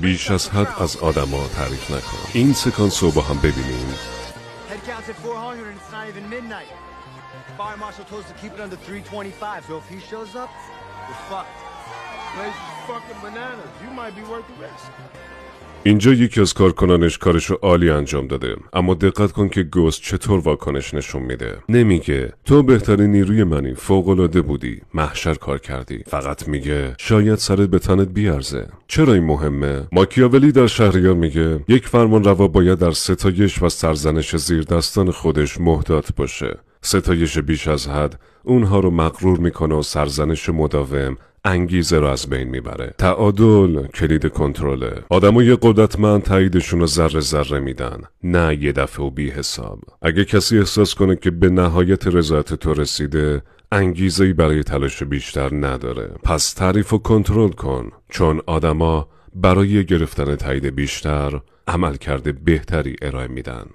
بیش از حد از آدما تعریف نکن. این سکانس رو با هم ببینیم. اینجا یکی از کارکنانش کارشو عالی انجام داده، اما دقت کن که گوست چطور واکنش نشون میده. نمیگه تو بهترین نیروی منی، فوق‌العاده بودی، محشر کار کردی. فقط میگه شاید سرت به تنت بیارزه. چرا این مهمه؟ ماکیاولی در شهریار میگه یک فرمانروا باید در ستایش و سرزنش زیر دستان خودش محتاط باشه. ستایش بیش از حد اونها رو مغرور میکنه و سرزنش مداوم انگیزه رو از بین میبره. تعادل کلید کنترله. آدمای قدرتمند تاییدشون رو ذره ذره میدن، نه یه دفعه و بی حساب. اگه کسی احساس کنه که به نهایت رضایت تو رسیده، انگیزه‌ای برای تلاش بیشتر نداره. پس تعریف و کنترل کن، چون آدما برای گرفتن تایید بیشتر عملکرد بهتری ارائه میدن.